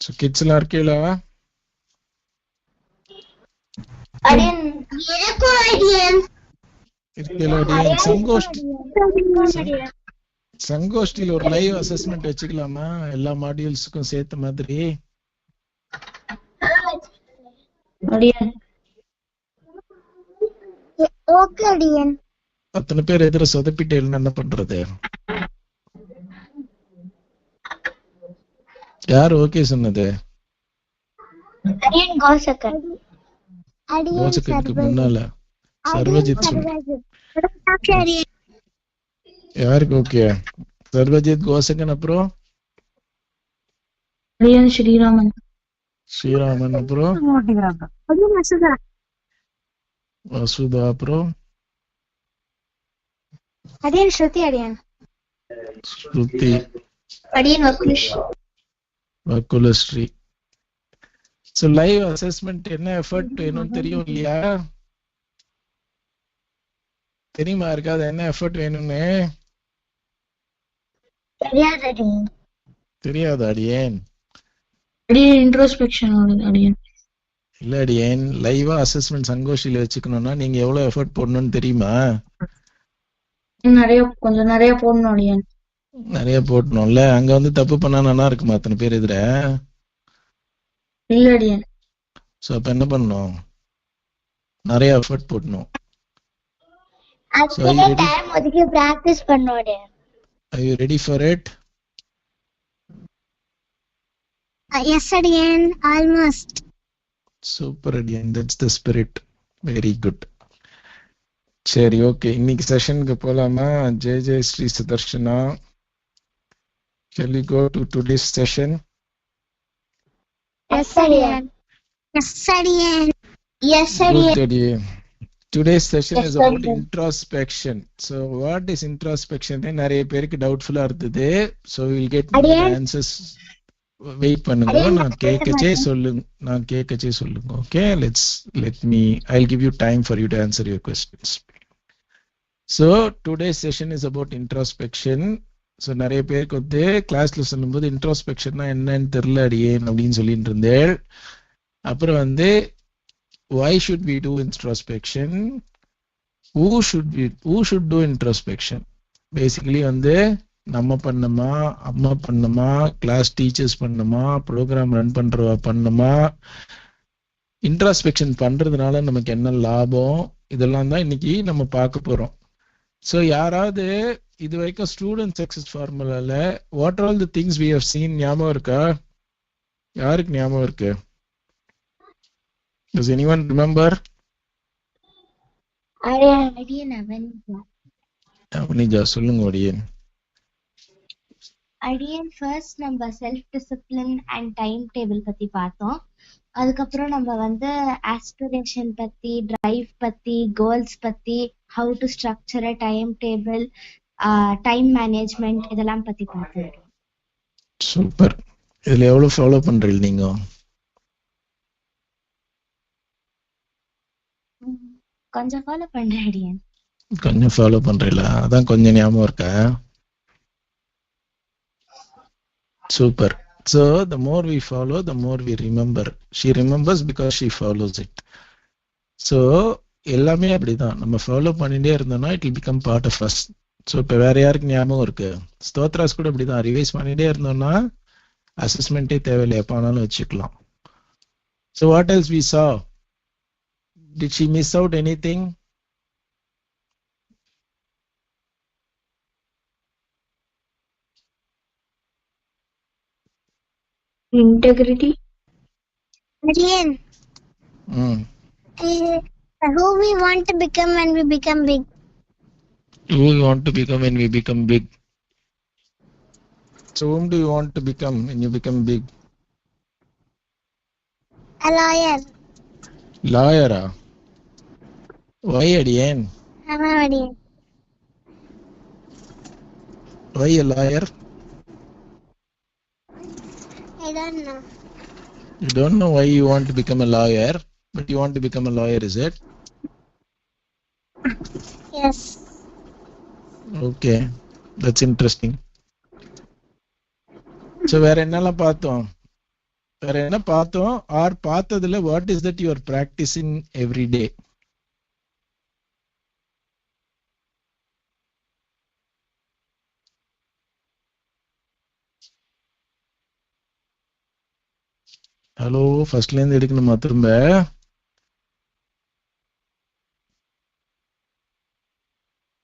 So kids எல்லாம் இருக்கீங்களா? சங்கோஷ்டியில் ஒரு லைவ் அசஸ்மெண்ட் வச்சுக்கலாமா எல்லா மாடியூல்ஸுக்கும் சேர்த்த மாதிரி? அத்தனை பேர் எதிர சொதப்பிட்டு என்ன பண்றது? யார் ஓகே சொன்னது? கோசகனுக்கு முன்னால சர்வஜித் சொன்ன. யாருக்கு ஓகே? சர்வஜித், கோசகன், அப்புறம் ஸ்ரீராமன். ஸ்ரீராமன், அப்புறம் வசுதா, அப்புறம் ஸ்ருதி, வக்குலஸ்ரீ. So live assessment என்ன எஃபர்ட் வேணும் தெரியும் இல்லையா? தெரியுமா இருக்காது என்ன எஃபர்ட் வேணும்னு? தெரியாது அடியேன். இன்ட்ரோஸ்பெக்ஷன் அடியேன். இல்ல அடியேன், லைவா அசஸ்மெண்ட் சங்கோஷில வச்சுக்கணும்னா நீங்க எவ்வளவு எஃபர்ட் போடணும்னு தெரியுமா? கொஞ்சம் நிறைய போடணும் அடியேன். நிறைய போடணும்ல. அங்க வந்து தப்பு பண்ணா நல்லா இருக்குமா அத்தனை பேர் எதிர? இல்ல அடியேன். சோ அப்ப என்ன பண்ணணும்? நிறைய எஃபர்ட் போடணும். அதுக்கு டைம் ஒதுக்கி practice பண்ணோட. Are you ready for it? Yes again, almost. Super again, that's the spirit. Very good. சரி, ஓகே. இன்னைக்கு செஷனுக்கு போலாமா? Jai Jai Sri Sudarshana. Shall we go to today's session? Yes again. Yes again. Yes again. Today's session is about introspection. So what is introspection? நிறைய பேருக்கு டவுட்ஃபுல்லா இருந்தது. So we will get more answers. Wait பண்ணுங்க, நான் கேட்கச்சே சொல்லுங்க. Okay, I'll give you time for you to answer your questions. So today's session is about introspection. So நிறைய பேருக்கு வந்து கிளாஸ்ல சொல்லும்போது இன்ட்ரோஸ்பெக்ஷன்னா என்னன்னு தெரியல அடியேன் அப்படின்னு சொல்லிட்டு இருந்தேன். அப்புறம் வந்து why should we do introspection? Who should do introspection? Basically வந்து நம்ம பண்ணமா, அம்மா பண்ணமா, கிளாஸ் டீச்சர்ஸ் பண்ணமா, ப்ரோக்ராம் ரன் பண்றவா பண்ணமா, இன்ட்ராஸ்பெக்ஷன் பண்றதுனால நமக்கு என்ன லாபம், இதெல்லாம் தான் இன்னைக்கு நம்ம பார்க்க போறோம். ஸோ யாராவது இது வரைக்கும் ஸ்டூடெண்ட் சக்சஸ் ஃபார்முலால what all the things we have seen ஞாபகம் இருக்கா? யாருக்கு ஞாபகம் இருக்கு? Does anyone remember? அவனிஜா சொல்லுங்க. அடியன் ஃபர்ஸ்ட் நம்ம self discipline and time table பத்தி பார்த்தோம். அதுக்கப்புறம் நம்ம வந்து ஆஸ்பிரேஷன் பத்தி, டிரைவ் பத்தி, கோல்ஸ் பத்தி, how to structure a time table, time management, இதெல்லாம் பத்தி பார்த்தோம். சூப்பர். இதுல எவ்வளவு ஃபாலோ பண்றீங்க நீங்க? கொஞ்சம் ஃபாலோ பண்றேன் அடியன். கொஞ்சம் ஃபாலோ பண்றீங்களா? அதான் கொஞ்சம் ஞாபகம் இருக்கா? Super. So the more we follow, the more we remember. She remembers because she follows it. So எல்லாமே அப்படிதான், நம்ம ஃபாலோ பண்ணிட்டே இருந்தோம்னா it will become part of us. So இப்போ வேற யாருக்கு ஞாபகம் இருக்கு? ஸ்தோத்ராஸ் கூட அப்படிதான், ரிவைஸ் பண்ணிட்டே இருந்தோம்னா அசஸ்மெண்டே தேவையில்லை, எப்ப ஆனாலும் வச்சுக்கலாம். So what else we saw? Did she miss out anything? Integrity. Again. Who we want to become when we become big? Who we want to become when we become big? So whom do you want to become when you become big? A lawyer. Lawyer? Why again? Again. Why a lawyer? I don't know. You don't know why you want to become a lawyer, but you want to become a lawyer, is it? Yes. Okay, that's interesting. So where என்னெல்லாம் பார்த்தோம்? வேற என்ன பார்த்தோம்? R பார்த்ததுல what is that you are practising every day? Hello, ஃபர்ஸ்ட்ல இருந்து எடுக்கணுமா திரும்ப?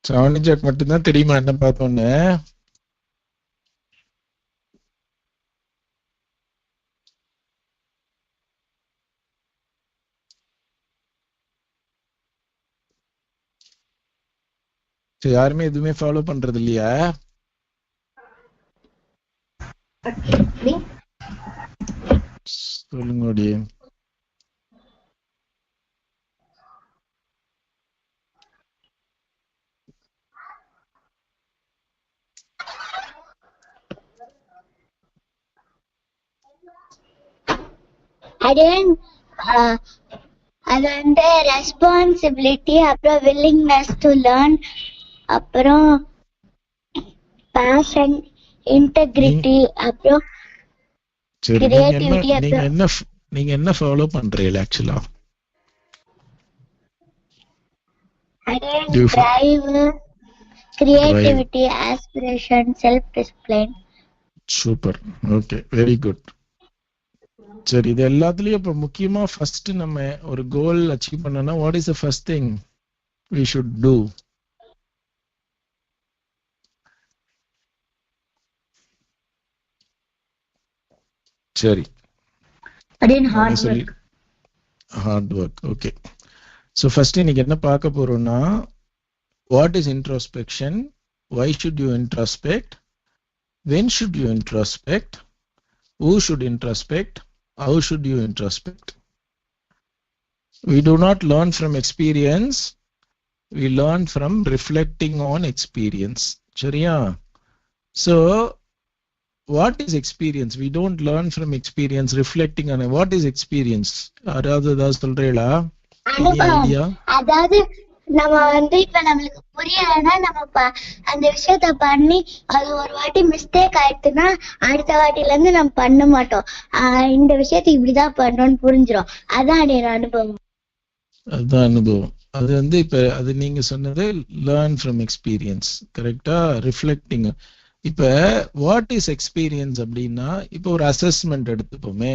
சாவணிஜாக் மட்டும்தான் தெரியுமா என்ன பார்த்தோன்னு? யாருமே எதுவுமே ஃபாலோ பண்றது இல்லையா? சொல்லுங்க. அது வந்து ரெஸ்பான்சிபிலிட்டி, அப்புறம் willingness to learn, அப்புறம் பேஷன், இன்டெகிரிட்டி, அப்புறம் கிரியேட்டிவிட்டி. நீங்க என்ன ஃபாலோ பண்றீங்க ஆக்சுவலா? Drive, creativity, aspiration, self discipline. Super. Okay, very good. சரி, இது எல்லாத்துலயும் இப்ப முக்கியமா ஃபர்ஸ்ட் நம்ம ஒரு கோல் அச்சீவ் பண்ணனா what is the first thing we should do? சரி, hard work. Okay, so first இன்னைக்கு என்ன பார்க்க போறோம்னா what is introspection, why should you introspect, when should you introspect, who should introspect, how should you introspect. We do not learn from experience, we learn from reflecting on experience. சரியா? So what is experience? We don't learn from experience, reflecting on it. What is experience? அதாவது சொல்றீங்களா? அதாவது நம்ம வந்து இப்ப நம்மளுக்கு புரியலன்னா நம்ம அந்த விஷயத்த பண்ணி அது ஒரு வாட்டி மிஸ்டேக் ஆயிடுச்சுன்னா அடுத்த வாட்டில இருந்து நம்ம பண்ண மாட்டோம். இந்த விஷயத்த இப்படிதான் பண்றோம்னு புரிஞ்சிடும். அதான் அனுபவம். அதுதான் அனுபவம். அது வந்து இப்ப அது நீங்க சொன்னது லேர்ன் ஃப்ரம் எக்ஸ்பீரியன்ஸ். கரெக்டா? ரிஃப்ளெக்டிங். இப்ப வாட் இஸ் எக்ஸ்பீரியன்ஸ் அப்படின்னா, இப்போ ஒரு அசஸ்மெண்ட் எடுத்துப்போமே.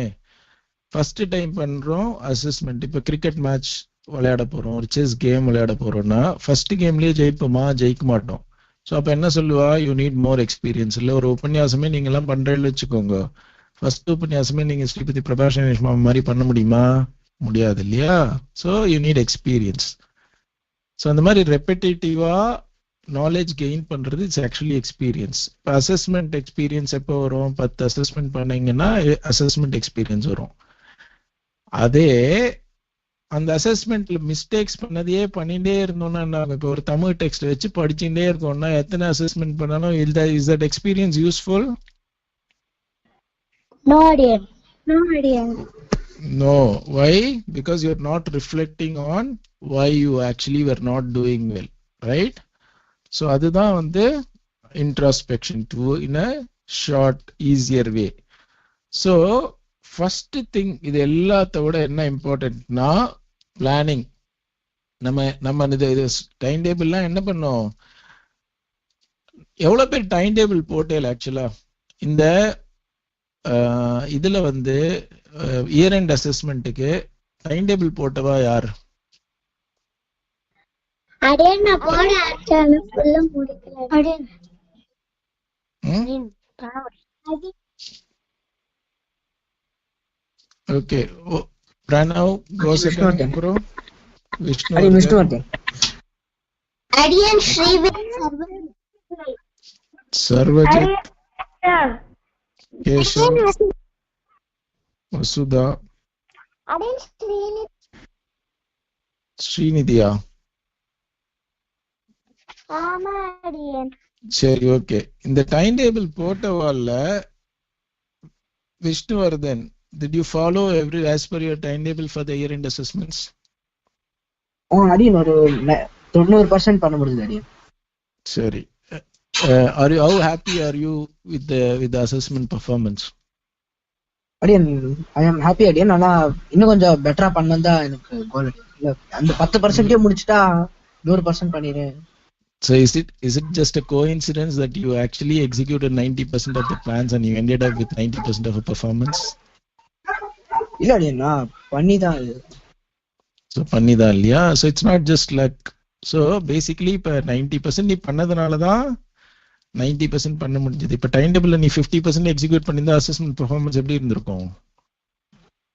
ஃபர்ஸ்ட் டைம் பண்றோம் அசஸ்மெண்ட். இப்ப கிரிக்கெட் மேட்ச் விளையாட போறோம், ஒரு செஸ் கேம் விளையாட போறோம்னா ஃபர்ஸ்ட் கேம்லயே ஜெயிப்போமா? ஜெயிக்க மாட்டோம். ஸோ அப்ப என்ன சொல்லுவா? You need more experience. இல்லை ஒரு உபன்யாசமே நீங்க எல்லாம் பண்றேன்னு வச்சுக்கோங்க, ஃபர்ஸ்ட் உபன்யாசமே நீங்க ஸ்ரீபதி பிரபா செனேஷ் மாதிரி பண்ண முடியுமா? முடியாது இல்லையா? So you need experience. So அந்த மாதிரி ரெப்படேட்டிவா நாலேஜ் கெயின் பண்றது இட்ஸ் ஆக்சுவலி எக்ஸ்பீரியன்ஸ். இப்போ அசஸ்மெண்ட் எக்ஸ்பீரியன்ஸ் எப்போ வரும்? 10 அசஸ்மெண்ட் பண்ணீங்கன்னா அசஸ்மெண்ட் எக்ஸ்பீரியன்ஸ் வரும். அதே அந்த அசஸ்மெண்ட்ல மிஸ்டேக்ஸ் பண்ணதையே பண்ணிட்டே இருந்தோம்னா, இப்போ ஒரு தமிழ் டெக்ஸ்ட் வச்சு படிச்சுட்டே இருக்கோம்னா எத்தனை அசஸ்மெண்ட் பண்ணாலும் is that experience useful? No. Why? Because you are not reflecting on why you actually were not doing well, right? So அதுதான் வந்து introspection to in a short easier way. So first thing, இது எல்லாத்த விட என்ன இம்பார்ட்டன்ட்னா planning. நம்ம இது time டேபிள்லாம் என்ன பண்ணோம்? எவ்வளவு பேர் டைம் டேபிள் போட்டேல ஆக்சுவலா? இந்த இதுல வந்து இயர் எண்ட் அசஸ்மெண்ட்டுக்கு டைம் டேபிள் போட்டவா யார்? ஓகே, பிரணவ், கோசகன், அப்புறம் விஷ்ணு, சர்வஜித், கேஷவ், வசுதா, ஸ்ரீநிதியா? சரி, ஓகே. இந்த டைம் டேபிள் போட்டவால Vishnuvardhan, did you follow every as per your timetable for the year end assessments? அடியன் ஒரு 90% பண்ண முடிஞ்சது அடியன். சரி, how happy are you with the assessment performance? அடியன் ஐ எம் ஹாப்பி அடியன். ஆனா இன்னும் கொஞ்சம் பெட்டரா பண்ணணும் தான் எனக்கு கோல். இல்ல அந்த 10% முடிச்சுட்டா 100% பண்ணிடுறேன். So is it just a coincidence that you actually executed 90% of the plans and you ended up with 90% of a performance? இல்ல அடியன் நான் பண்ணிதான் இது. So பண்ணிதான் இல்லையா? So it's not just luck. So basically இப்ப 90% நீ பண்ணதுனால தான் 90% பண்ண முடிஞ்சது. இப்ப டைம் டேபிள்ல நீ 50% எக்ஸிக்யூட் பண்ணிருந்தா அசஸ்மெண்ட் பெர்ஃபார்மன்ஸ் எப்படி இருந்திருக்கும்?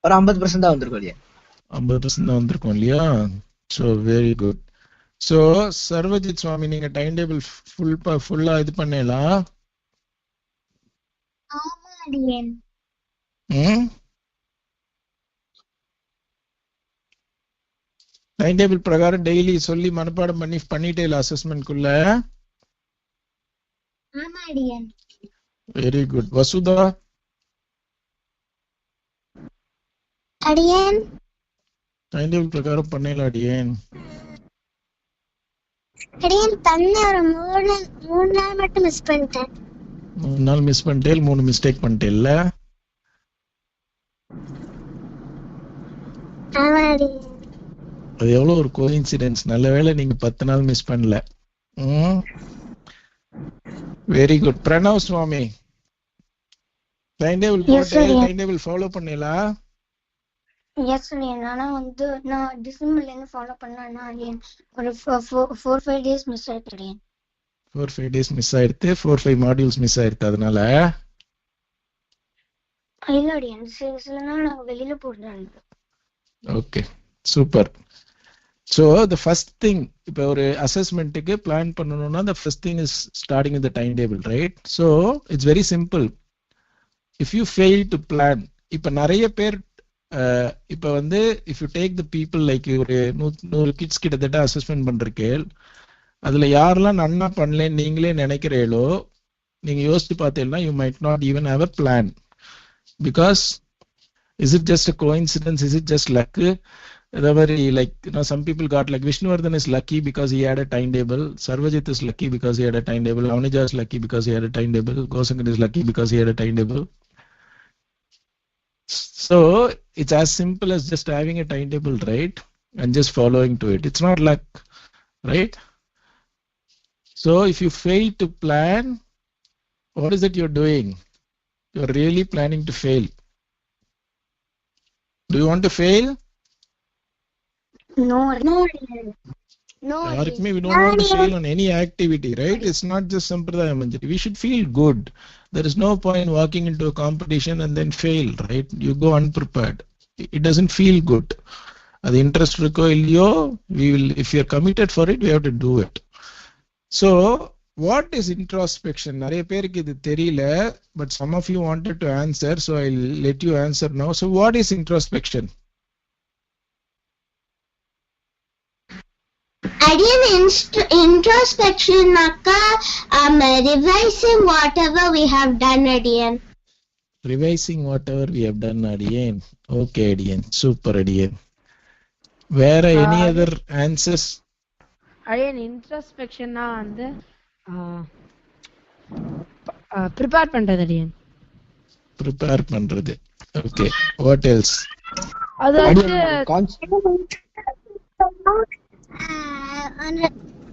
ஒரு 50% தான் வந்திருக்கும் அடியன். 50% தான் வந்திருக்கும் இல்லையா? So very good. So Sarvajit சுவாமி நீங்க டைம் டேபிள் ஃபுல்லா இது பண்ணலாம். ஆமா அடியன். டைம் டேபிள் பிரகாரம் டெய்லி சொல்லி மனப்பாடம் பண்ணிட்டே இல்ல அசஸ்மெண்ட் குள்ள? ஆமா அடியன். Very good. வசுதா அடியன் டைம் டேபிள் பிரகாரம் பண்ணல அடியேன்? அடியன் பண்ண ஒரு 3 நாள் மட்டும் மிஸ் பண்ணிட்டேன். 3 நாள் மிஸ் பண்ணிட்டேன், 3 மிஸ்டேக் பண்ணிட்டேல்ல? ஆமா அடியன். அது எவ்வளவு ஒரு கோஇன்சிடென்ஸ். நல்ல வேளை நீங்க 10 நாள் மிஸ் பண்ணல. Very good. Pranav Swami time table போட்டு டைம் டேபிள் ஃபாலோ பண்ணல? எஸ் அடியன். ஆனா வந்து நான் டிசம்பர்ல இருந்து ஃபாலோ பண்ணேன்னா அடியன் ஒரு 4-5 டேஸ் மிஸ் ஆயிடுச்சு அடியன். 4-5 டேஸ் மிஸ் ஆயிடுத்து, 4-5 மாடியூல்ஸ் மிஸ் ஆயிடுத்து. அதனால இல்ல அடியன் சில நாள் நாங்க வெளியில போடுறோம். Okay super. So the first thing இப்ப ஒரு அசஸ்மெண்ட்டுக்கு பிளான் பண்ணணும்னா the first thing is starting with the timetable, right? So it's very simple. If you fail to plan, இப்ப நிறைய பேர் இப்ப வந்து if you take the people like ஒரு 100 kids கிட்டத்தட்ட அசஸ்மெண்ட் பண்றீர்கள், அதுல யாரெல்லாம் நன்னா பண்ணலன்னு நீங்களே நினைக்கிறீங்களோ நீங்க யோசிச்சு பார்த்தீங்கன்னா you might not even have a plan. Because is it just a coincidence? Is it just luck? Like some people got like Vishnuvardhan is lucky because he had a timetable. Sarvajit is lucky because he had a timetable. Ramanuja is lucky because he had a timetable. Gosangan is lucky because he had a timetable. So it's as simple as just having a timetable, right? And just following to it. It's not luck, right? So if you fail to plan, what is it you're doing? You're really planning to fail. Do you want to fail? No. We don't want to fail on any activity, right? It's not just Sampradaya Manjari. We should feel good. There is no point walking into a competition and then fail, right? You go unprepared. It doesn't feel good. The interest irukko illiyo, we will, if you are committed for it, we have to do it. So what is introspection? Nariya perukku idu theriyala, but some of you wanted to answer, so I'll let you answer now. So what is introspection? Again, introspection akka revising whatever we have done again. Revising whatever we have done again. Okay again. Super again. Where any other answers? Again, introspection na வந்து prepare பண்றது again. Prepare பண்றது. Okay. What else? அது வந்து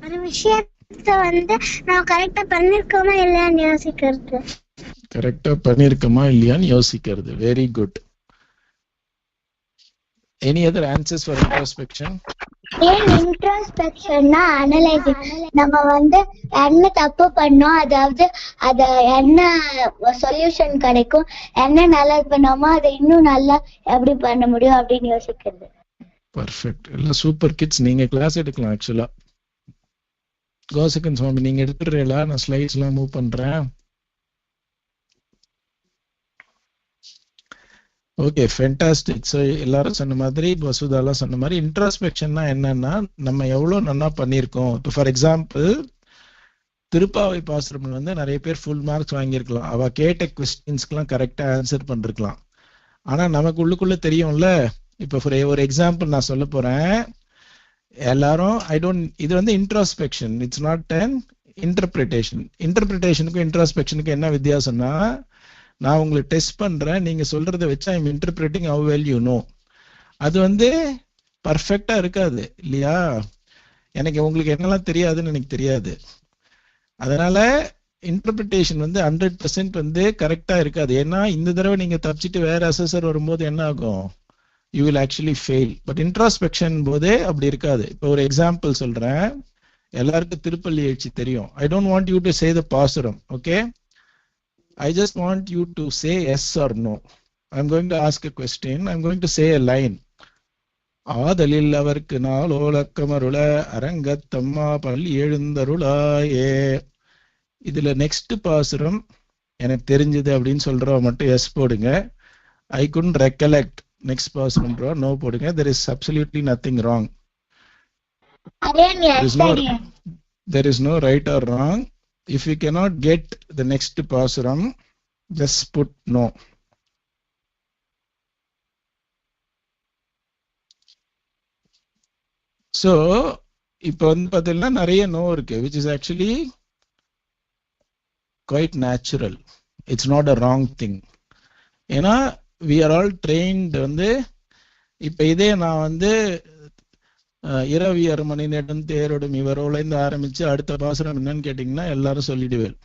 ஒரு விஷயத்தை வந்து நான் கரெக்டா பண்ணிருக்கோமா இல்லையான்னு யோசிக்கிறது. கரெக்டா பண்ணிருக்கோமா இல்லையான்னு யோசிக்கிறது. Very good. Any other answers for introspection? இன்ட்ரோஸ்பெக்ஷன்னா அனலைசிங். நம்ம வந்து என்ன தப்பு பண்ணோம், அதாவது அத என்ன சொல்யூஷன் கிடைக்கும், என்ன நல்லது பண்ணோமோ அதை இன்னும் நல்லா எப்படி பண்ண முடியும் அப்படின்னு யோசிக்கிறது. பர்ஃபெக்ட். எல்லாம் சூப்பர் கிட்ஸ். நீங்க கிளாஸ் எடுக்கலாம். ஆக்சுவலா கோசகன் சுவாமி நீங்க எடுத்துறீங்களா? நான் ஸ்லைட்ஸ் எல்லாம் மூவ் பண்றேன். Okay fantastic. ஸோ எல்லாரும் சொன்ன மாதிரி வசுதாலாம் சொன்ன மாதிரி இன்ட்ராஸ்பெக்ஷன்னா என்னன்னா நம்ம எவ்வளவு நல்லா பண்ணியிருக்கோம். இப்போ ஃபார் எக்ஸாம்பிள் திருப்பாவை பாசுரம் வந்து நிறைய பேர் ஃபுல் மார்க்ஸ் வாங்கியிருக்கலாம். அவ கேட்ட கொஸ்டின்ஸ்க்குலாம் கரெக்டா ஆன்சர் பண்ணிருக்கலாம். ஆனா நமக்கு உள்ளுக்குள்ள தெரியும்ல. இப்போ ஒரு எக்ஸாம்பிள் நான் சொல்ல போறேன். எல்லாரும் இது வந்து introspection, it's not an interpretation. இன்டர்பிரிட்டேஷனுக்கும் இன்ட்ராஸ்பெக்ஷனுக்கும் என்ன வித்தியாசம்னா நான் உங்களை டெஸ்ட் பண்றேன், நீங்க சொல்றதை வச்சு I am interpreting how well you know. அது வந்து பர்ஃபெக்டா இருக்காது இல்லையா? எனக்கு உங்களுக்கு என்னெல்லாம் தெரியாதுன்னு எனக்கு தெரியாது. அதனால இன்டர்பிரிட்டேஷன் வந்து 100% வந்து கரெக்டா இருக்காது. ஏன்னா இந்த தடவை நீங்க தப்பிச்சுட்டு வேற அசஸர் வரும்போது என்ன ஆகும்? You will actually fail. But introspection போதே அப்படி இருக்காது. இப்போ ஒரு எக்ஸாம்பிள் சொல்றேன். எல்லாருக்கும் திருப்பள்ளி எழுச்சி தெரியும். I don't want you to say the pasuram. Okay, I just want you to say yes or no. I am going to ask a question. I am going to say a line. ஆதலில் அவருக்கு நாள் ஓலக்கமருள அரங்கத்தம்மா பள்ளி எழுந்தருளாயே. இதுல next பாசுரம் எனக்கு தெரிஞ்சது அப்படின்னு சொல்றவ மட்டும் எஸ் போடுங்க. ஐ குடன்ட் ரெக்கலெக்ட் நெக்ஸ்ட் பாசுரம் நோ போடுங்க. there is absolutely nothing wrong. there is no right or wrong. if you cannot get the next பாசுரம் just put no. so இப்போ வந்து பார்த்தீங்கன்னா நிறைய நோ இருக்கு, which is actually quite natural. It's not a wrong thing. ஏன்னா we are all trained. வந்து இப்ப இதே நான் வந்து இரவியர் மணி நேரம் தேரோடும் இவரோலேருந்து ஆரம்பிச்சு அடுத்த பாசுரம் என்னன்னு கேட்டீங்கன்னா எல்லாரும் சொல்லிடுவேன்.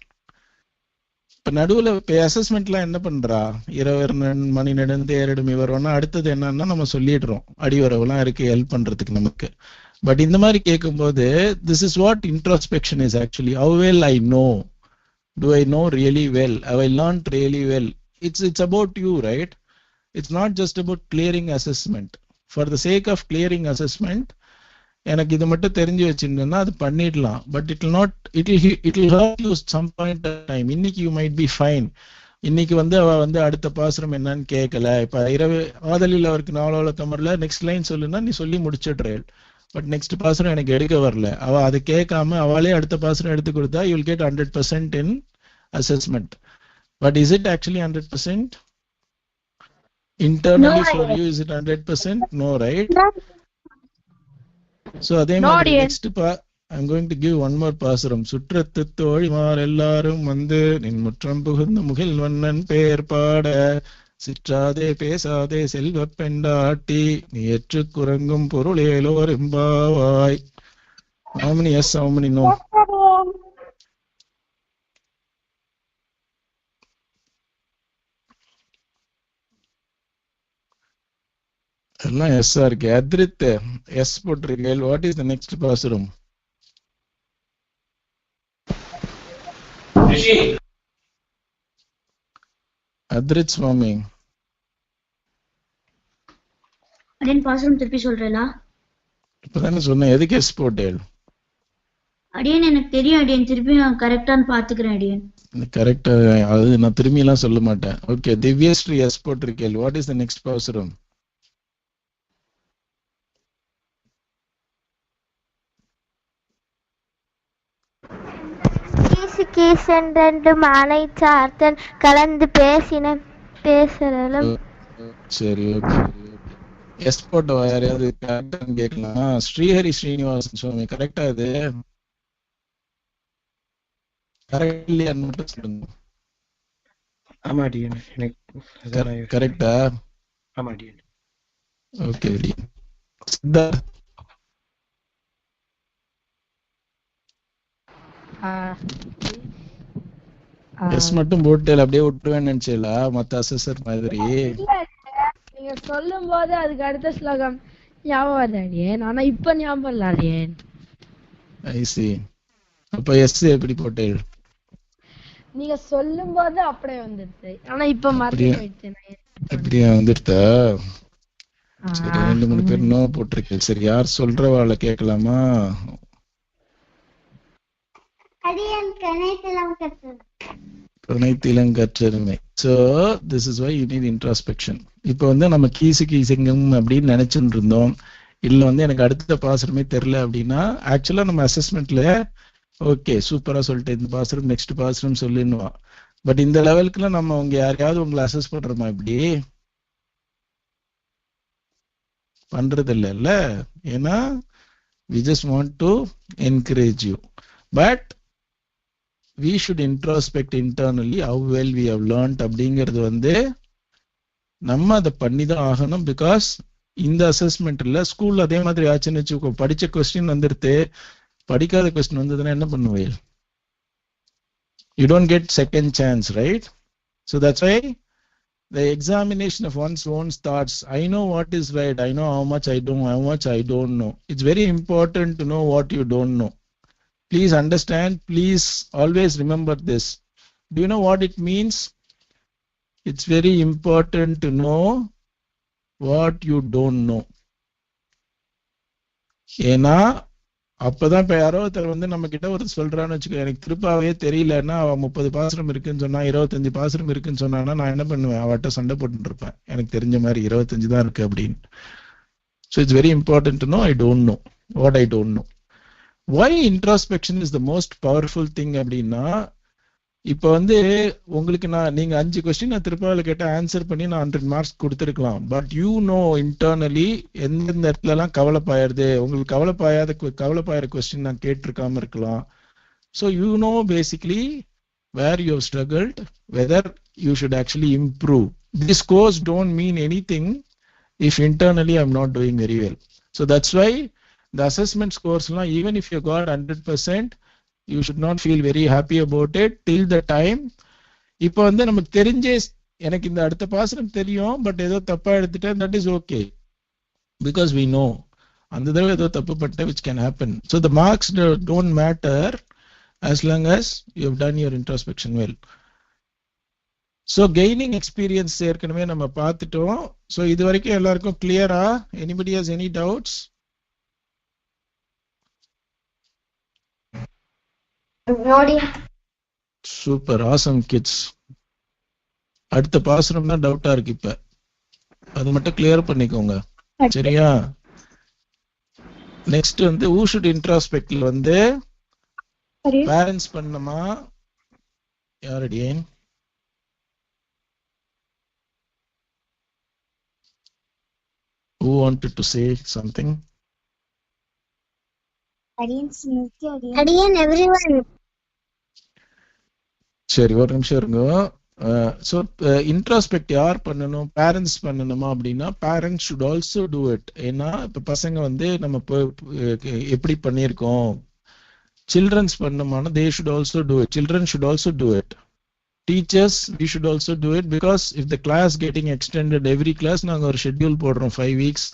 இப்ப நடுவுல இப்ப அசஸ்மெண்ட்லாம் என்ன பண்றா? இரவர் மணி நேரம் தேரோடும் இவரோன்னா அடுத்தது என்னன்னா நம்ம சொல்லிடுறோம். அடிவரவுலாம் இருக்கு ஹெல்ப் பண்றதுக்கு நமக்கு. பட் இந்த மாதிரி கேட்கும்போது this is what introspection is actually. How well I know. Do I know really well? Have I learned really well? It's about you, right? It's not just about clearing assessment. For the sake of clearing assessment, எனக்கு இது மட்டும் தெரிஞ்சு வச்சிருந்தேன்னா அது பண்ணிடலாம். But it will hurt you some point of time. இன்னைக்கு you might be fine. இன்னைக்கு வந்து அவ வந்து அடுத்த பாசுரம் என்னன்னு கேட்கல. இப்ப இரவு ஆதலில் அவருக்கு நாளோல கமர்ல நெக்ஸ்ட் லைன் சொல்லுன்னா நீ சொல்லி முடிச்சிடுறேன். பட் நெக்ஸ்ட் பாசுரம் எனக்கு எடுக்க வரல. அவ அதை கேட்காம அவளே அடுத்த பாசுரம் எடுத்து கொடுத்தா you will get 100% in assessment. But is it actually 100%? Internally no, for you, is it 100%? No, right? So அதே மாதிரி next I'm going to give one more பாசுரம். சுற்றத்து தோழிமார் எல்லாரும் வந்து நின் முற்றம் புகுந்த முகில் வண்ணன் பேர் பாட சிற்றாதே பேசாதே செல்வ பெண்டாட்டி நீ ஏற்று குரங்கும் பொருளேலோர் எம்பாவாய். How many yes, how many no? எல்லாம் எஸ் இருக்கு. அத்ரித் எஸ் போட்டிருக்கேன். வாட் இஸ் த நெக்ஸ்ட் பாசுரம்? அத்ரித் சுவாமி அடியன் பாசுரம் திருப்பி சொல்றேலா? இப்பதானே சொன்னேன். எதுக்கு எஸ் போட்டேன்? அடியன் எனக்கு தெரியும் அடியன், திருப்பி நான் கரெக்டான்னு பாத்துக்கிறேன் அடியன். கரெக்டா அது நான் திரும்பி எல்லாம் சொல்ல மாட்டேன். ஓகே, திவ்யஸ்ரீ எஸ் போட்டிருக்கேன். வாட் இஸ் த நெக்ஸ்ட் பாசுரம்? கீசென்று மாலை சார்த்தன் கலந்து பேசின பேசலும். சரி, ஓகே. எஸ் போட்டோ யாரையாவது கரெக்டான்னு கேட்கலாம். ஸ்ரீஹரி ஸ்ரீனிவாசன் சுவாமி கரெக்டா? இது கரெக்ட் இல்லையான்னு மட்டும் சொல்லுங்க. ஆமா டியன், எனக்கு கரெக்டா? ஆமா டியன். ஓகே டியன். சித்தார்த் எஸ் மட்டும் போட்டு அப்படியே விட்டுருவேன்னு நினைச்சல மத்த அசஸர் மாதிரி. நீங்க சொல்லும் போது அதுக்கு அடுத்த ஸ்லோகம் ஞாபகம் வருது. ஆனா இப்ப ஞாபகம் இல்ல. ஐ see. அப்ப எஸ் எப்படி போட்டே? நீங்க சொல்லும் போது அப்படியே வந்துருச்சு. ஆனா இப்ப மறந்து போயிடுச்சு. அப்படியே வந்துட்டா? சரி, 2-3 பேர் நோ போட்டிருக்கேன். சரி, யார் சொல்றவாள கேட்கலாமா? கற்றெருமை. So this is why you need introspection. இப்போ வந்து நம்ம கீசிங்கம் அப்படின்னு நினைச்சுட்டு இருந்தோம். இல்ல வந்து எனக்கு அடுத்த பாசுரமே தெரியல அப்படின்னா ஆக்சுவலா நம்ம அசஸ்மெண்ட்ல ஓகே சூப்பரா சொல்லிட்டு இந்த பாசுரம் நெக்ஸ்ட் பாசுரம் சொல்லிடுவா. பட் இந்த லெவலுக்குலாம் நம்ம உங்க யாரையாவது உங்களை அசஸ் பண்றோமா? இப்படி பண்றது இல்ல. ஏன்னா we just want to encourage you. But we should introspect internally how well we have learned அப்படிங்கிறது வந்து நம்ம அதை பண்ணி தான் ஆகணும். பிகாஸ் இந்த அசஸ்மெண்ட்ல ஸ்கூல்ல அதே மாதிரி ஆச்சுன்னு வச்சுக்கோ, படிச்ச கொஸ்டின் வந்துடுத்து, படிக்காத கொஸ்டின் வந்ததுன்னா என்ன பண்ணுவேன்? You don't get second chance, right? So that's why the examination of one's own thoughts. I know what is right. I know how much I don't know. It's very important to know what you don't know. Please understand. Please always remember this. Do you know what it means? It's very important to know what you don't know. ஏன்னா அப்பதான் இப்ப யாரோ ஒருத்தர் வந்து நம்ம கிட்ட ஒரு சொல்றான்னு வச்சுக்கோ, எனக்கு திருப்பாவே தெரியலன்னா அவன் 30 பாசுரம் இருக்குன்னு சொன்னா 25 பாசுரம் இருக்குன்னு சொன்னான்னா நான் என்ன பண்ணுவேன்? அவட்ட சண்டை போட்டு இருப்பேன், எனக்கு தெரிஞ்ச மாதிரி 25 தான் இருக்கு அப்படின்னு. So it's very important to know I don't know what I don't know. Why introspection is the most powerful thing அப்படின்னா, இப்ப வந்து உங்களுக்கு நீங்க 5 கொஸ்டின் நான் திருப்பாவில கேட்ட ஆன்சர் பண்ணி நான் 100 மார்க்ஸ் கொடுத்துருக்கலாம். பட் யூ நோ இன்டர்னலி எந்தெந்த இடத்துல எல்லாம் கவலைப்பாயிருது, உங்களுக்கு கவலைப்பாயிர கொஸ்டின் நான் கேட்டிருக்காம இருக்கலாம். So you know basically where you have struggled, whether you should actually improve. This course don't mean anything if internally I'm not doing very well. So that's why the assessment scores, even if you got 100%, you should not feel very happy about it till the time. இப்போ வந்து நமக்கு தெரிஞ்சே எனக்கு இந்த அடுத்த பாசனம் தெரியும், but ஏதோ தப்பா எடுத்துட்டேன், that is okay, because we know அந்த தடவை ஏதோ தப்பு பட்ட which can happen. So the marks don't matter as long as you have done your introspection well. So gaining experience ஏற்கனவே நம்ம பார்த்துட்டோம். So இது வரைக்கும் எல்லாருக்கும் கிளியரா? Anybody has any doubts? Super, awesome kids. அடுத்த பாசனம் தான் டவுட்டா இருக்கு, இப்ப அது மட்டும் கிளியர் பண்ணிக்கோங்க, சரியா? நெக்ஸ்ட் வந்து who should introspectல வந்து பேரண்ட்ஸ் பண்ணணுமா? யாரடி? Who wanted to say something? Adiyan everyone. சரி, ஒரு நிமிஷம் இருங்க. ஸோ இன்ட்ராஸ்பெக்ட் யார் பண்ணணும்? பேரண்ட்ஸ் பண்ணணுமா அப்படின்னா, parents should also do it. ஏன்னா இப்போ பசங்க வந்து நம்ம எப்படி பண்ணியிருக்கோம், children's பண்ணணுமானா they should also do it. Children should also do it. Teachers, we should also do it, because if the class getting extended, every class நாங்க ஒரு schedule போடுறோம் 5 weeks,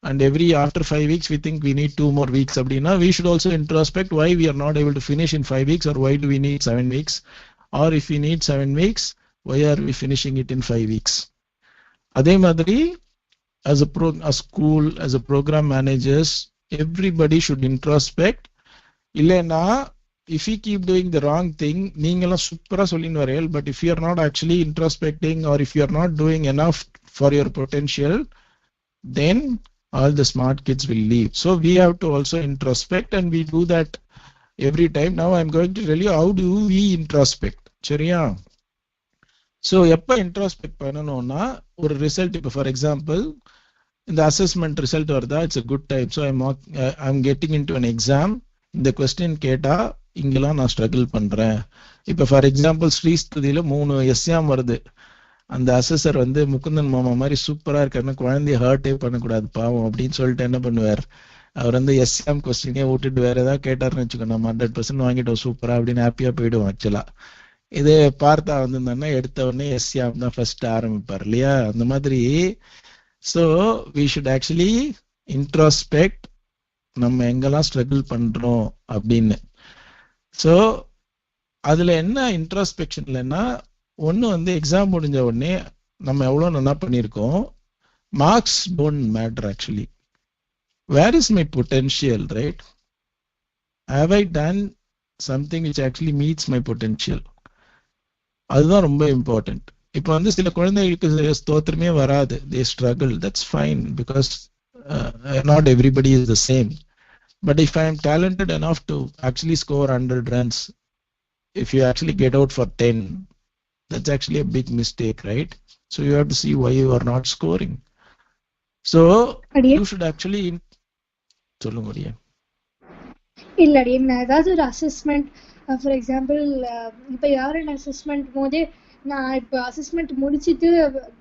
and after 5 weeks we think we need 2 more weeks அப்படின்னா, we should also introspect why we are not able to finish in 5 weeks, or why do we need 7 weeks, or if we need 7 weeks, why are we finishing it in 5 weeks? அதே மாதிரி as a school, as a program managers, everybody should introspect. இல்லைன்னா if you keep doing the wrong thing, நீங்களாம் சூப்பரா சொல்லின்னு வரையல், but if you are not actually introspecting, or if you are not doing enough for your potential, then all the smart kids will leave. So we have to also introspect, and we do that every time. Now I'm going to tell you how do we introspect, சரியா? So எப்ப introspect பண்ணணும்னா, ஒரு result, இப்போ for example இந்த assessment result வருதா, it's a good time. So I'm getting into an exam. இந்த question கேட்டா இங்கெல்லாம் நான் ஸ்ட்ரகிள் பண்றேன். இப்போ ஃபார் எக்ஸாம்பிள் ஸ்ரீஸ்துதியில 3 எஸ்யாம் வருது. அந்த அசஸர் வந்து முகுந்தன் மாமா மாதிரி சூப்பரா இருக்காருன்னா, குழந்தைய ஹர்ட்டே பண்ணக்கூடாது பாவம் அப்படின்னு சொல்லிட்டு என்ன பண்ணுவார், அவர் வந்து எஸ்யாம் கொஸ்டினே விட்டுட்டு வேற ஏதாவது கேட்டாருன்னு வச்சுக்கோ, நம்ம 100% வாங்கிட்டோம் சூப்பரா அப்படின்னு ஹாப்பியா போயிடுவோம். ஆக்சுவலா இது பார்த்தா வந்திருந்தோம்னா எடுத்த உடனே எஸ்யாம் தான் ஃபர்ஸ்ட் ஆரம்பிப்பார் இல்லையா? அந்த மாதிரி. So we should actually introspect, நம்ம எங்கெல்லாம் ஸ்ட்ரகிள் பண்றோம் அப்படின்னு. ஸோ அதுல என்ன இன்ட்ரோஸ்பெக்ஷன்லன்னா, ஒன்று வந்து எக்ஸாம் முடிஞ்ச உடனே நம்ம எவ்வளோ நல்லா பண்ணியிருக்கோம், marks don't matter actually. Where is my potential, right? Have I done something which actually meets my potential? அதுதான் ரொம்ப இம்பார்ட்டன்ட். இப்போ வந்து சில குழந்தைகளுக்கு ஸ்தோத்திரமே வராது, they struggle, that's fine, because not everybody is the same. But if I am talented enough to actually score 100 runs, if you actually get out for 10, that's actually a big mistake, right? So you have to see why you are not scoring. So you should actually சொல்லுங்க முடியா? இல்லடி, நான் ஏதாவது ஒரு assessment for example இப்போ யாரும் assessment போதே நான் இப்போ அசஸ்மெண்ட் முடிச்சுட்டு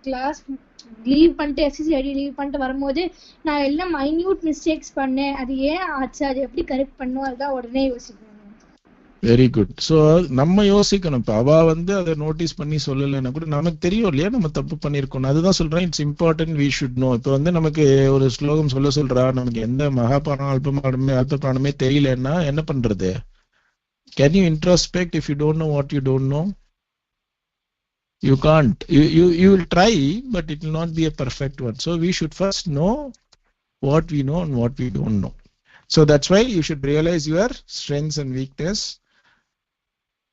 கிளாஸ் லீவ் பண்ணிட்டு எஸ்எஸ்சி லீவ் பண்ணிட்டு வரும்போது நான் எல்லாம் மைன்யூட் மிஸ்டேக்ஸ் பண்ணேன், அது ஏன் ஆச்சு, அது எப்படி கரெக்ட் பண்ணும், அதுதான் உடனே யோசிக்கணும். Very good. ஸோ நம்ம யோசிக்கணும். இப்போ அவ அதை நோட்டீஸ் பண்ணி சொல்லலைன்னா கூட நமக்கு தெரியும் இல்லையா நம்ம தப்பு பண்ணியிருக்கோம். அதுதான் சொல்றேன், it's important, we should know. இப்போ நமக்கு ஒரு ஸ்லோகம் சொல்றா, நமக்கு எந்த மகாபாரம் அல்பபாரமே தெரியலன்னா என்ன பண்றது? Can you introspect if you don't know what you don't know? You can't. You will try, but it will not be a perfect one. So we should first know what we know and what we don't know. So that's why you should realize your strengths and weakness.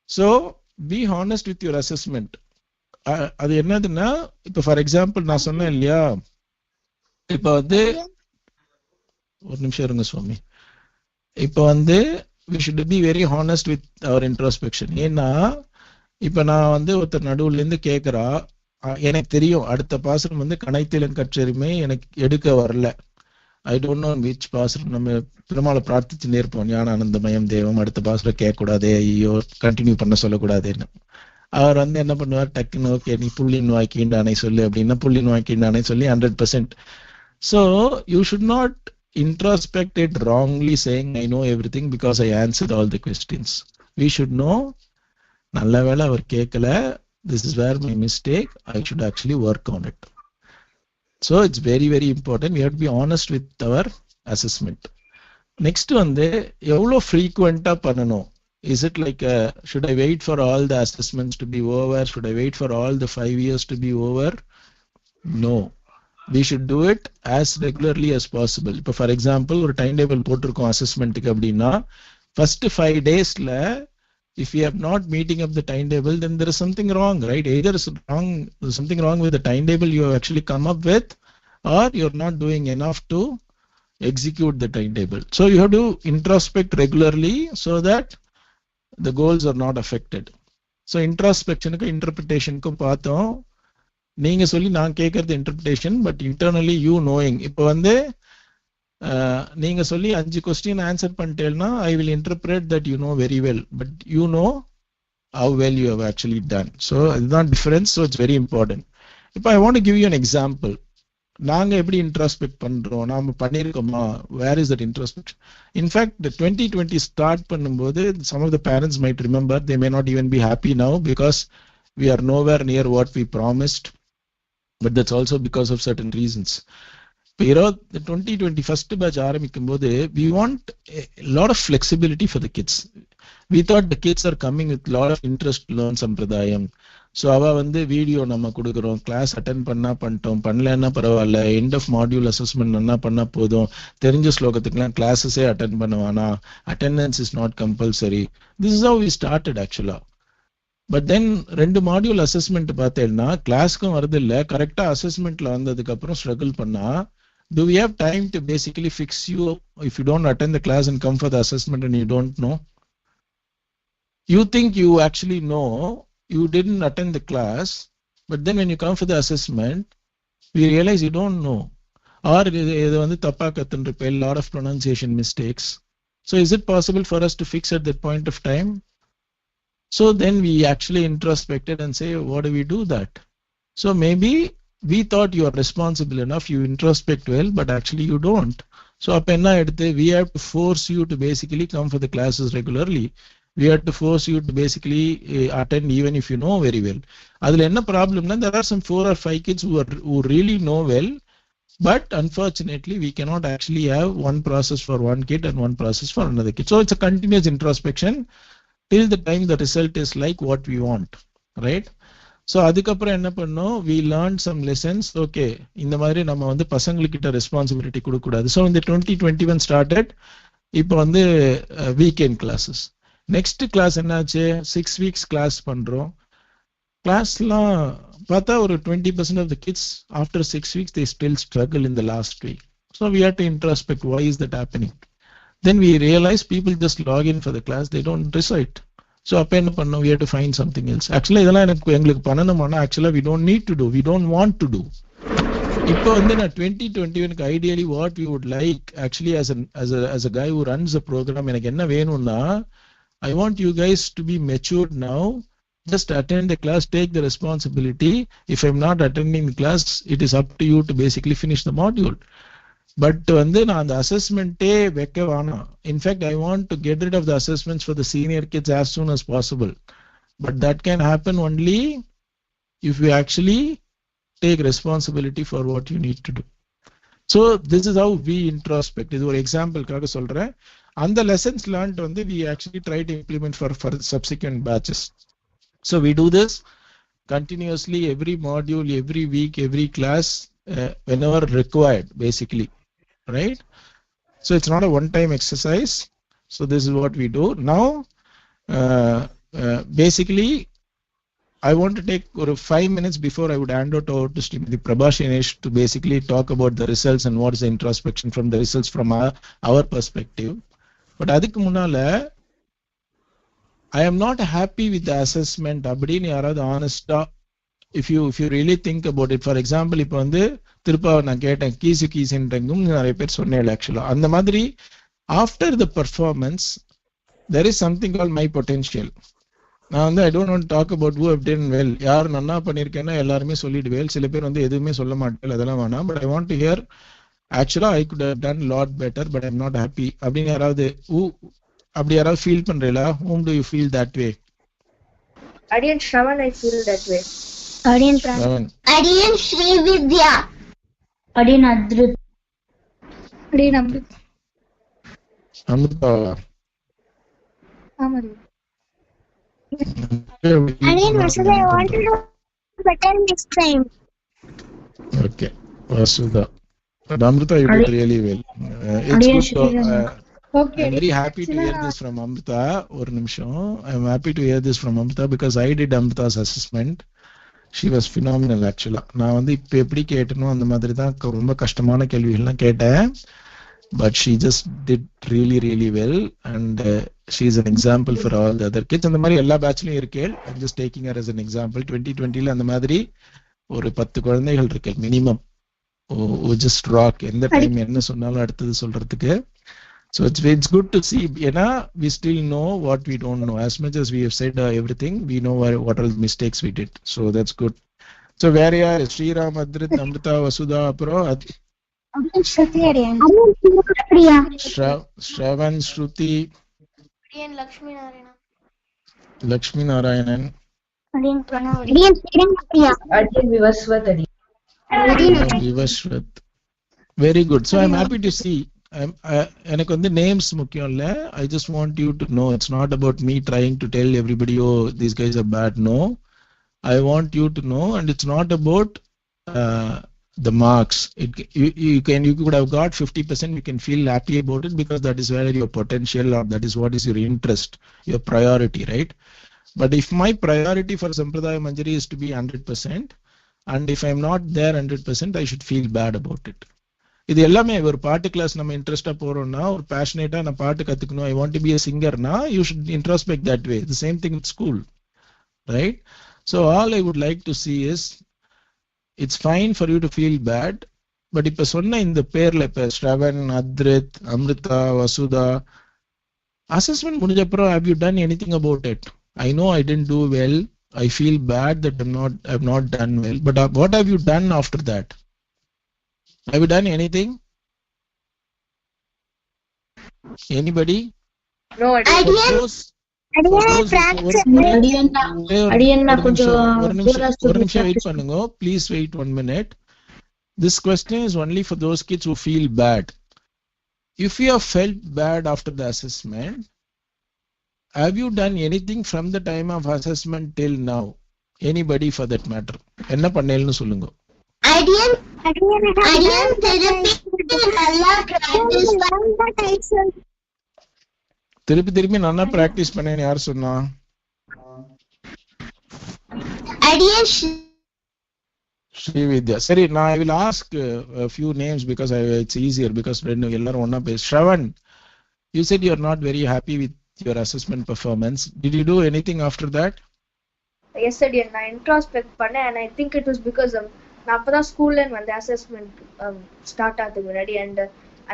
So be honest with your assessment. அது என்னதுன்னா, இப்போ for example நான் சொன்னேன் இல்லையா, இப்போ ஒரு நிமிஷம் இருங்க சுவாமி. இப்போ we should be very honest with our introspection. ஏன்னா இப்ப நான் ஒருத்தர் நடுவுல இருந்து கேக்குறா, எனக்கு தெரியும் அடுத்த பாசனம் கனைத்திலன் கற்றறிமை எனக்கு எடுக்க வரல. ஐ டோன்ட் நோ விச் பாசனம். நம்ம பெருமாளை பிரார்த்திச்சு நேர்ப்போம், ஞானானந்தமயம் தேவம், அடுத்த பாசனம் கேட்க கூடாதே, ஐயோ கண்டினியூ பண்ண சொல்லக்கூடாதுன்னு. அவர் என்ன பண்ணுவார், டக்குன்னு ஓகே நீ புள்ளின் வாக்கின்றானே சொல்லு அப்படின்னா புள்ளின் வாக்கின்றானே சொல்லி 100%. So you should not introspect it wrongly saying I know everything because I answered all the questions. We should know, நல்ல வேளை அவர் கேட்கல, this is where my mistake, I should actually work on it. So it's very very important, we have to be honest with our assessment. Next எவ்வளோ frequent-ஆ பண்ணணும்? Is it like should I wait for all the assessments to be over? Should I wait for all the 5 years to be over? No, we should do it as regularly as possible. இப்போ for example ஒரு time table போட்டிருக்கோம் அசஸ்மெண்ட்டுக்கு அப்படின்னா, first 5 daysல if you are not meeting up the timetable, then there is something wrong, right? Either there's something wrong with the timetable you have actually come up with, or you're not doing enough to execute the timetable. So you have to introspect regularly so that the goals are not affected. So introspection ku interpretation ku பார்த்தோம். நீங்க சொல்லி நான் கேட்கறது interpretation, but internally you knowing. இப்போ நீங்க சொல்லி 5 question answer பண்ணிட்டேன்னா I will interpret that you know very well, but you know how well you have actually done. So it's not difference, so it's very important. If I want to give you an example, நாங்க எப்படி introspect பண்றோம், நாம பண்ணிருக்கோமா, where is that introspection? In fact, the 2020 start பண்ணும்போது some of the parents might remember, they may not even be happy now because we are nowhere near what we promised, but that's also because of certain reasons. இப்போ 2020 first batch ஆரம்பிக்கும் போது we want a lot of flexibility for the kids. We thought the kids are coming with lot of interest to learn Sampradayam. So அவ video நம்ம கொடுக்குறோம், class attend பண்ணா பண்ணிட்டோம், பண்ணலன்னா பரவாயில்ல, எண்ட் ஆஃப் மாடியூல் அசஸ்மெண்ட் என்ன பண்ணா போதும், தெரிஞ்ச ஸ்லோகத்துக்குலாம் கிளாஸஸே அட்டென்ட் பண்ணுவானா, attendance is not compulsory. This is how we started ஆக்சுவலா. பட் தென் 2 மாடியூல் அசஸ்மெண்ட் பார்த்தேன்னா கிளாஸ்க்கும் வருது இல்லை, கரெக்டா அசஸ்மெண்ட்ல வந்ததுக்கு அப்புறம் ஸ்ட்ரகிள் பண்ணா, do we have time to basically fix you if you don't attend the class and come for the assessment and you don't know? You think you actually know, you didn't attend the class, but then when you come for the assessment, we realize you don't know. Or இது தப்பா கத்துன்றிருப்ப, a lot of pronunciation mistakes. So is it possible for us to fix at that point of time? So then we actually introspected and say, what do we do that? So maybe we thought you are responsible enough, you introspect well, but actually you don't. So appo enna eduthe, we have to force you to basically come for the classes regularly. We have to force you to basically attend even if you know very well. Adula enna problem na, there are some 4 or 5 kids who really know well, but unfortunately we cannot actually have one process for one kid and one process for another kid. So it's a continuous introspection till the time the result is like what we want, right? So அதுக்கப்புறம் என்ன பண்ணோம், we learn some lessons. Okay, இந்த மாதிரி நம்ம பசங்கள்கிட்ட responsibility கொடுக்கக்கூடாது. So இந்த 2021 started. இப்போ வீக்கெண்ட் கிளாஸஸ். நெக்ஸ்ட் கிளாஸ் என்னாச்சு, 6 weeks கிளாஸ் பண்றோம். கிளாஸ்லாம் பார்த்தா ஒரு 20% of the kids after 6 weeks they still struggle in the last week. So we have to introspect, why is that happening? Then we realize people just log in for the class, they don't recite. So அப்ப என்ன பண்ணோம், we have to find something else. Actually இதெல்லாம் எங்களுக்கு பண்ணணுமானா actually we don't need to do, we don't want to do. இப்போ நான் 2021 ideally what we would like actually as a guy who runs a program, எனக்கு என்ன வேணும்னா I want you guys to be matured now. Just attend the class, take the responsibility. If I'm not attending the class, it is up to you to basically finish the module. But வந்து நான் அந்த அசஸ்மெண்ட்டே வைக்க வேணாம். In fact, I want to get rid of the assessments for the senior kids as soon as possible. But that can happen only if you actually take responsibility for what you need to do. So this is how we introspect. இது ஒரு எக்ஸாம்பிள்காக சொல்றேன். அந்த lessons learned வந்து we actually try to implement for subsequent batches. So we do this continuously every module, every week, every class, whenever required, basically, right? So it's not a one-time exercise. So this is what we do now. Basically, I want to take 5 minutes before I would hand it over to Smt Prabha Senesh to basically talk about the results and what is the introspection from the results from our perspective. But adukku munnala, I am not happy with the assessment. Abadini yaradhu honesta, if you really think about it. For example, இப்போ வந்து திருப்பா நான் கேட்டேன் கீசுன்றங்கும் நிறைய பேர் சொன்னேன் ஆக்சுவலா. அந்த மாதிரி after the performance there is something called my potential. நான் வந்து I don't want to talk about who have done well. யார் நன்னா பண்ணிருக்கேன்னா எல்லாருமே சொல்லிடுவேன். சில பேர் வந்து எதுவுமே சொல்ல மாட்டேன், அதெல்லாம் வேணாம். But I want to hear actually I could have done lot better but I'm not happy அப்படின்னு யாராவது அப்படி யாராவது ஃபீல் பண்றீங்களா? Whom do you feel that way? Adiyan Shravan, I feel that way. Adiyan Pran. Adiyan Sri Vidya. Adiyan Adrit. Adiyan Amrit. Amrita. Amari. Adiyan Vasudha, I want to do better next time. Okay, Vasudha. But Amrita, you did really well. It's good. Okay. I'm very happy to hear this from Amrita. ஒரு நிமிஷம். I'm happy to hear this from Amrita because I did Amrita's assessment. She was phenomenal actually. நான் வந்து இப்போ எப்படி கேட்டனோ அந்த மாதிரி தான் ரொம்ப கஷ்டமான கேள்விகள்லாம் கேட்டேன். But she just did really well and she is an example for all the other kids. அந்த மாதிரி எல்லா பேட்ச்லயும் இருக்கே. I'm just taking her as an example. 2020ல அந்த மாதிரி ஒரு 10 குழந்தைகள் இருக்கே மினிமம். just rock. எந்த டைம் என்ன சொன்னாலும் அடுத்தது சொல்றதுக்கு. So it's good to see. We still know what we don't know. As much as we have said everything, we know what are the mistakes we did. So that's good. So where are SrI Ramanuja Amrita Vasudha Apro Shravan Shruti Adiyan Lakshmi Narayana. Lakshmi Narayanan. Adiyan Pranav. Adiyan Priya. Adiyan Vivaswat. Vivaswat. Very good. So I'm happy to see. எனக்கு வந்து names முக்கியம் இல்ல. I just want you to know it's not about me trying to tell everybody oh these guys are bad. No, I want you to know, and it's not about the marks. You could have got 50%. You can feel happy about it because that is where your potential or that is what is your interest, your priority, right? But if my priority for Sampradaya Manjari is to be 100%, and if I'm not there 100%, I should feel bad about it. இது எல்லாமே ஒரு பாட்டு class நம்ம இன்ட்ரெஸ்டா போறோம்னா ஒரு பேஷனேட்டா நான் பாட்டு கத்துக்கணும், I want to be a singerனா you should introspect that way. The same thing with school, right? So all I would like to see is it's fine for you to feel bad, but இப்ப சொன்ன இந்த பேர்ல இப்ப Shravan, அத்ரித், Amrita, Vasudha assessment முடிஞ்ச அப்புறம் have you done anything about it? I know I didn't do well. I feel bad that I've not done well, but what have you done after that? Have you done anything? Anybody? No, Adiyan. அடியன்னா கொஞ்சம் ஒரு நிமிஷம் wait பண்ணுங்க. Please wait 1 minute. This question is only for those kids who feel bad. If you have felt bad after the assessment, have you done anything from the time of assessment till now? Anybody for that matter? என்ன பண்ணேன்னு சொல்லுங்க. Adiyan therapy நல்லா practice பண்ண திருப்பி நல்லா practice பண்ணேன்னு யார் சொன்னா? Adiyan Sri Vidya. Sari, now I will ask a few names because it's easier because எல்லாரும் ஒண்ணா பேச. Shravan, you said you are not very happy with your assessment performance. Did you do anything after that? Yes, Adiyan. நான் introspect பண்ணேன் and I think it was because நான் அப்பதான் ஸ்கூல்ல வந்து assessment start ஆகுது முன்னாடி and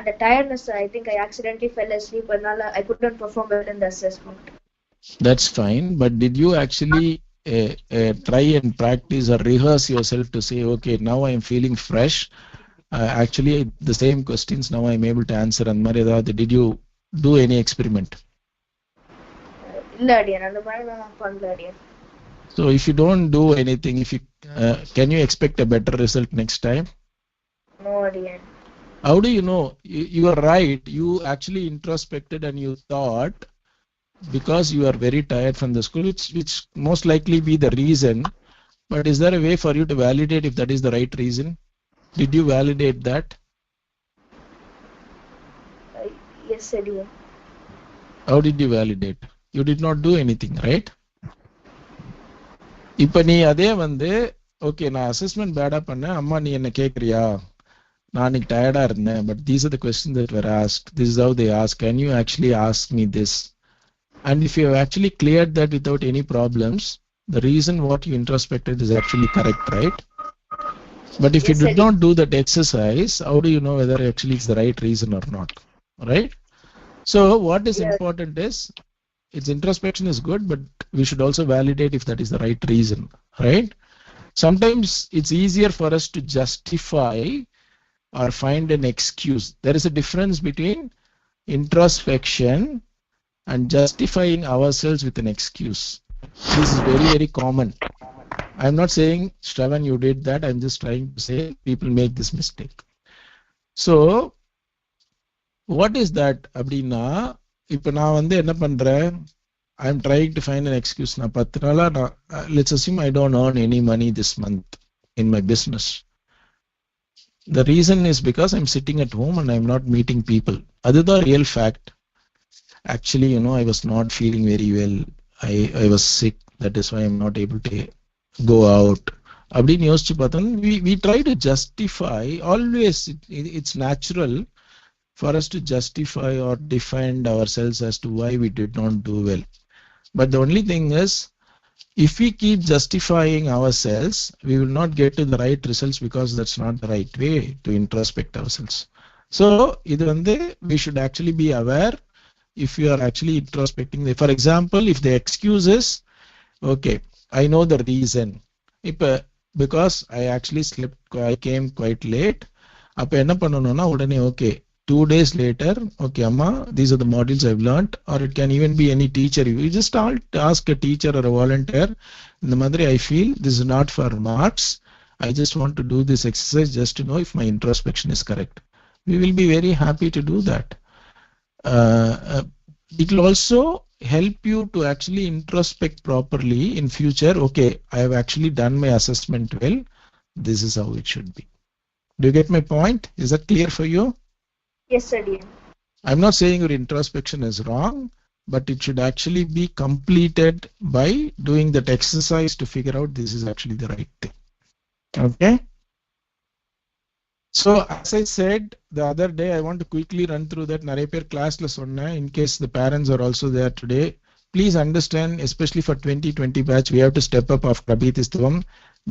the tiredness I think I accidentally fell asleep அதனால I couldn't perform well in the assessment. That's fine. But did you actually try and practice or rehearse yourself to say, okay, now I am feeling fresh. Actually, the same questions now I am able to answer. And Maryada, did you do any experiment? இல்ல அடியன் அந்த மாதிரி நான் பண்ணல அடியன். So if you don't do anything, if you can you expect a better result next time? No அடியன். How do you know? You are right. You actually introspected and you thought because you are very tired from the school, which most likely be the reason. But is there a way for you to validate if that is the right reason? Did you validate that? Yes அடியன். How did you validate? You did not do anything, right? இப்ப நீ அதே வந்து okay நான் assessment பேடா பண்ணேன், அம்மா நீ என்ன கேக்குறியா, நான் இன்னைக்கு டயர்டா இருந்தேன், but these are the questions that were asked, this is how they ask, can you actually ask me this? And if you have actually cleared that without any problems, the reason what you introspected is actually correct, right? But if you did not do that exercise, how do you know whether actually it's the right reason or not, right? So what is important is, its introspection is good, but we should also validate if that is the right reason, right? Sometimes it's easier for us to justify or find an excuse. There is a difference between introspection and justifying ourselves with an excuse. This is very, very common. I'm not saying, Shravan, you did that. I'm just trying to say people make this mistake. So, what is that? Abdina, இப்போ நான் வந்து என்ன பண்றேன், I am trying to find an excuse. நான் 10 நாளா let's assume I don't earn any money this month in my business. The reason is because I'm sitting at home and I'm not meeting people. That's the real fact. Actually, you know, I was not feeling very well. I was sick. That is why I'm not able to go out. அப்படின்னு யோசிச்சு பார்த்தோம். We try to justify. Always, it's natural for us to justify or defend ourselves as to why we did not do well. But the only thing is, if we keep justifying ourselves, we will not get to the right results because that's not the right way to introspect ourselves. So, we should actually be aware if you are actually introspecting. For example, if the excuse is, okay, I know the reason. Because I actually slept, I came quite late. அப்ப என்ன பண்ணணும்னா உடனே okay, 2 days later, okay amma, these are the modules I've learned. Or it can even be any teacher. You just ask a teacher or a volunteer, in the madri I feel this is not for marks, I just want to do this exercise just to know if my introspection is correct. We will be very happy to do that. It will also help you to actually introspect properly in future. Okay, I have actually done my assessment well, this is how it should be. Do you get my point? Is that clear for you? Yes sir. I'm not saying your introspection is wrong, but it should actually be completed by doing that exercise to figure out this is actually the right thing. Okay? So as I said the other day, I want to quickly run through that. நிறைய பேர் கிளாஸ்ல சொன்னேன், in case the parents are also there today. Please understand, especially for 2020 batch, we have to step up after Abhitistvam,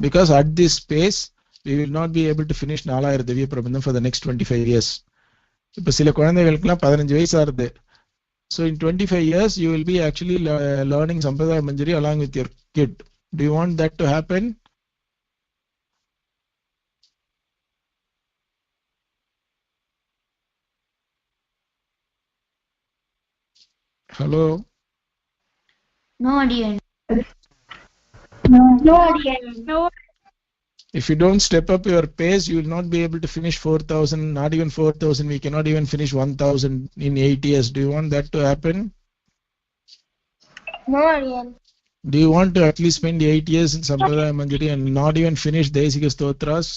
because at this pace we will not be able to finish 4000 Divya Prabandham for the next 25 years. இப்போ சில குழந்தைகளுக்குலாம் 15 வயசு ஆகுது. So in 25 years you will be actually learning Sampradaya Manjari along with your kid. Do you want that to happen? Hello? No idea. No idea. No. If you don't step up your pace, you will not be able to finish 4,000, not even 4,000. We cannot even finish 1,000 in 8 years. Do you want that to happen? No idea. Do you want to at least spend 8 years in Sampradaya Manjari and not even finish Desika Stotras?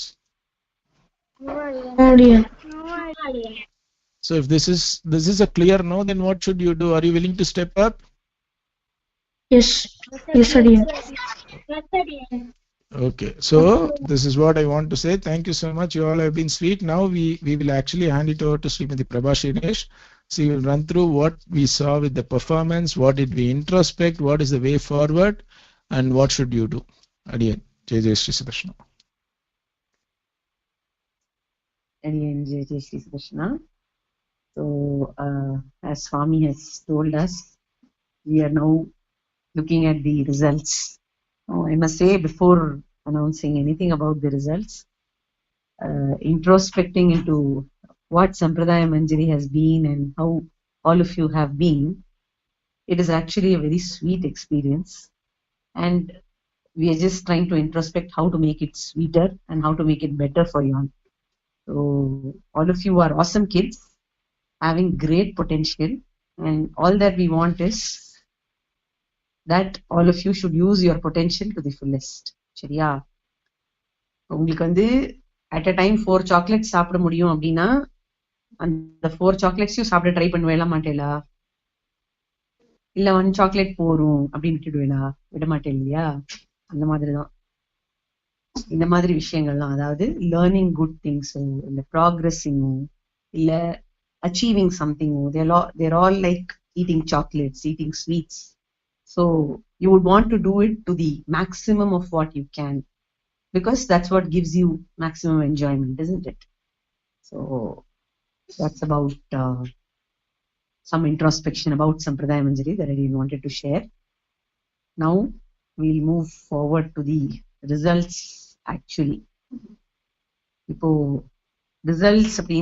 No idea. No idea. No idea. So if this is a clear no, then what should you do? Are you willing to step up? Yes. Yes idea. Yes idea. Okay, so this is what I want to say. Thank you so much. You all have been sweet. Now we will actually hand it over to Smt Prabha Senesh. She will run through what we saw with the performance, what did we introspect, what is the way forward, and what should you do. Adiyan, Jai Jai Shri Krishna. Adiyan, Jai Jai Shri Krishna. So, as Swami has told us, we are now looking at the results. Oh, I must say, before announcing anything about the results, introspecting into what Sampradaya Manjari has been and how all of you have been, it is actually a very sweet experience. And we are just trying to introspect how to make it sweeter and how to make it better for you all. So all of you are awesome kids, having great potential, and all that we want is that all of you should use your potential to the fullest. சரியா? உங்களுக்கு வந்து at a time 4 chocolates சாப்பிட முடியும் அப்படின்னா அந்த 4 chocolates சாப்பிட try பண்ணுவேல மாட்டேலா? இல்ல 1 chocolate போரும் அப்படின்னு விட்டுடுவேலா? விட மாட்டேன் இல்லையா? அந்த மாதிரிதான் இந்த மாதிரி விஷயங்கள்லாம், அதாவது லேர்னிங் குட் திங்ஸோ இல்ல ப்ராக்ரஸிங்கோ இல்ல அச்சீவிங் சம்திங்கோ, they're all like eating chocolates, eating sweets. So you would want to do it to the maximum of what you can, because that's what gives you maximum enjoyment, isn't it? So that's about some introspection about Sampradaya Manjari that I really wanted to share. Now we'll move forward to the results actually. இப்போ results அப்படின்னா